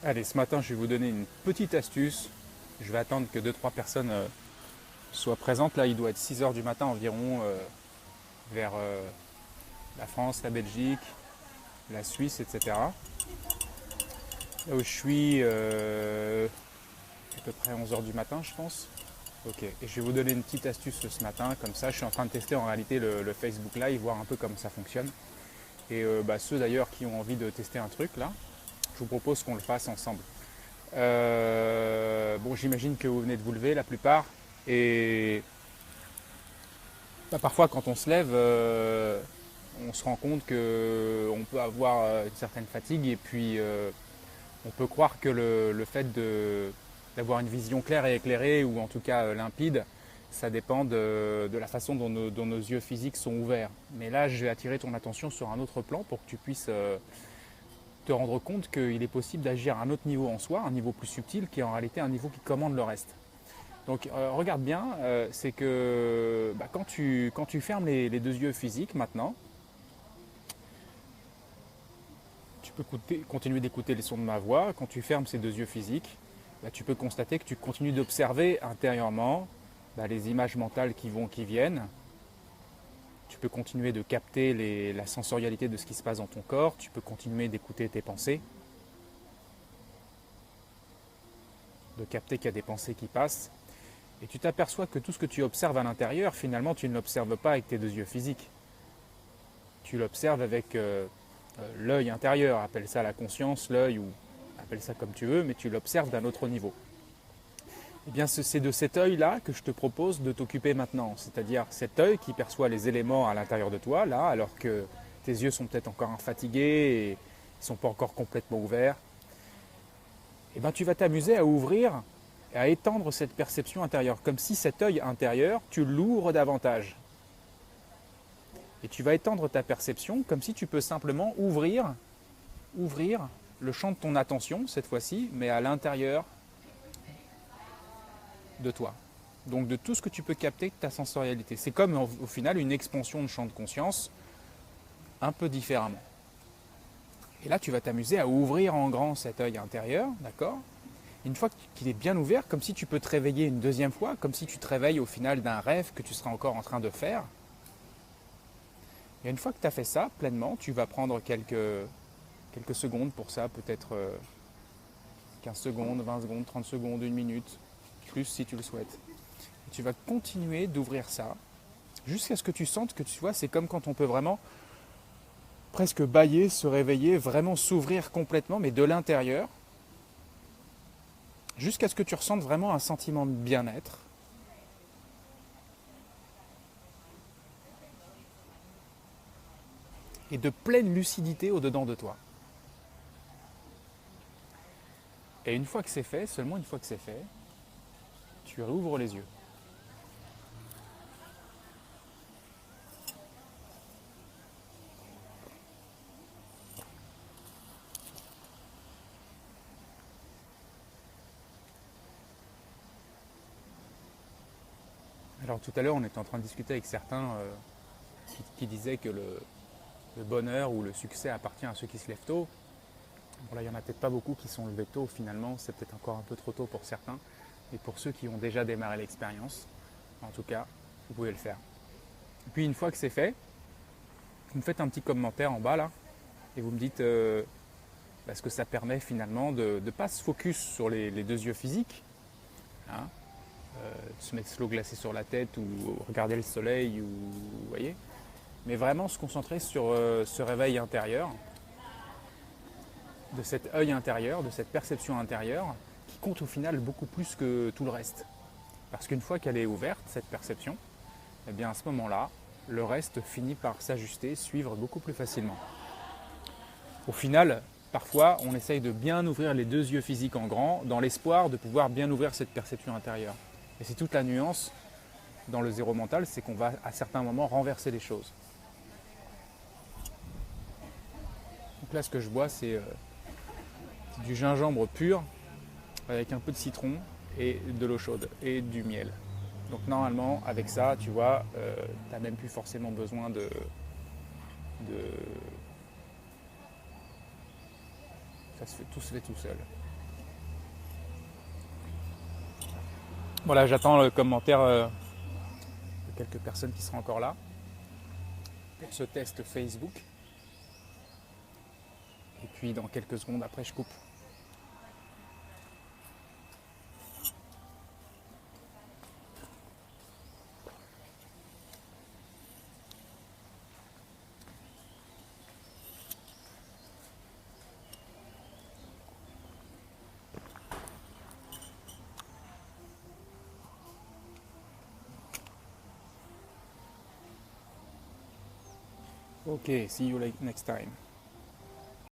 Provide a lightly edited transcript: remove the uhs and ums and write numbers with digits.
Allez, ce matin, je vais vous donner une petite astuce. Je vais attendre que deux-trois personnes soient présentes. Là, il doit être 6 heures du matin environ vers la France, la Belgique, la Suisse, etc. Là où je suis, à peu près 11 heures du matin, je pense. Ok, et je vais vous donner une petite astuce ce matin. Comme ça, je suis en train de tester en réalité le Facebook Live, voir un peu comment ça fonctionne. Et ceux d'ailleurs qui ont envie de tester un truc, là, je vous propose qu'on le fasse ensemble. Bon, j'imagine que vous venez de vous lever la plupart. Et parfois, quand on se lève, on se rend compte qu'on peut avoir une certaine fatigue. Et puis, on peut croire que le fait d'avoir une vision claire et éclairée, ou en tout cas limpide, ça dépend de la façon dont nos yeux physiques sont ouverts. Mais là, je vais attirer ton attention sur un autre plan pour que tu puisses te rendre compte qu'il est possible d'agir à un autre niveau en soi, un niveau plus subtil, qui est en réalité un niveau qui commande le reste. Donc regarde bien, c'est que quand tu fermes les deux yeux physiques maintenant, tu peux continuer d'écouter les sons de ma voix. Quand tu fermes ces deux yeux physiques, tu peux constater que tu continues d'observer intérieurement les images mentales qui viennent. Tu peux continuer de capter la sensorialité de ce qui se passe dans ton corps. Tu peux continuer d'écouter tes pensées, de capter qu'il y a des pensées qui passent. Et tu t'aperçois que tout ce que tu observes à l'intérieur, finalement, tu ne l'observes pas avec tes deux yeux physiques. Tu l'observes avec l'œil intérieur, appelle ça la conscience, l'œil, ou appelle ça comme tu veux, mais tu l'observes d'un autre niveau. Eh bien, c'est de cet œil-là que je te propose de t'occuper maintenant. C'est-à-dire cet œil qui perçoit les éléments à l'intérieur de toi, là, alors que tes yeux sont peut-être encore fatigués et ils ne sont pas encore complètement ouverts. Eh bien, tu vas t'amuser à ouvrir et à étendre cette perception intérieure, comme si cet œil intérieur, tu l'ouvres davantage. Et tu vas étendre ta perception comme si tu peux simplement ouvrir le champ de ton attention, cette fois-ci, mais à l'intérieur de toi. Donc de tout ce que tu peux capter de ta sensorialité. C'est comme au final une expansion de champ de conscience, un peu différemment. Et là, tu vas t'amuser à ouvrir en grand cet œil intérieur, d'accord? Une fois qu'il est bien ouvert, comme si tu peux te réveiller une deuxième fois, comme si tu te réveilles au final d'un rêve que tu seras encore en train de faire. Et une fois que tu as fait ça pleinement, tu vas prendre quelques secondes pour ça, peut-être 15 secondes, 20 secondes, 30 secondes, une minute, plus si tu le souhaites. Et tu vas continuer d'ouvrir ça jusqu'à ce que tu sentes que tu vois, c'est comme quand on peut vraiment presque bâiller, se réveiller, vraiment s'ouvrir complètement, mais de l'intérieur, jusqu'à ce que tu ressentes vraiment un sentiment de bien-être. Et de pleine lucidité au-dedans de toi. Et une fois que c'est fait, seulement une fois que c'est fait, tu réouvres les yeux. Alors tout à l'heure, on était en train de discuter avec certains qui disaient que le bonheur ou le succès appartient à ceux qui se lèvent tôt. Bon là, il n'y en a peut-être pas beaucoup qui sont levés tôt finalement, c'est peut-être encore un peu trop tôt pour certains. Et pour ceux qui ont déjà démarré l'expérience, en tout cas, vous pouvez le faire. Et puis une fois que c'est fait, vous me faites un petit commentaire en bas là, et vous me dites ce que ça permet finalement de ne pas se focus sur les deux yeux physiques, hein, de se mettre de l'eau glacée sur la tête ou regarder le soleil, ou, vous voyez, mais vraiment se concentrer sur ce réveil intérieur, de cet œil intérieur, de cette perception intérieure, qui compte au final beaucoup plus que tout le reste. Parce qu'une fois qu'elle est ouverte, cette perception, eh bien à ce moment-là, le reste finit par s'ajuster, suivre beaucoup plus facilement. Au final, parfois, on essaye de bien ouvrir les deux yeux physiques en grand, dans l'espoir de pouvoir bien ouvrir cette perception intérieure. Et c'est toute la nuance dans le zéro mental, c'est qu'on va à certains moments renverser les choses. Donc là, ce que je bois, c'est du gingembre pur, avec un peu de citron et de l'eau chaude et du miel. Donc normalement, avec ça, tu vois, tu n'as même plus forcément besoin de... Tout se fait tout seul. Voilà, j'attends le commentaire de quelques personnes qui seront encore là pour ce test Facebook. Et puis dans quelques secondes après, je coupe. Ok, see you next time.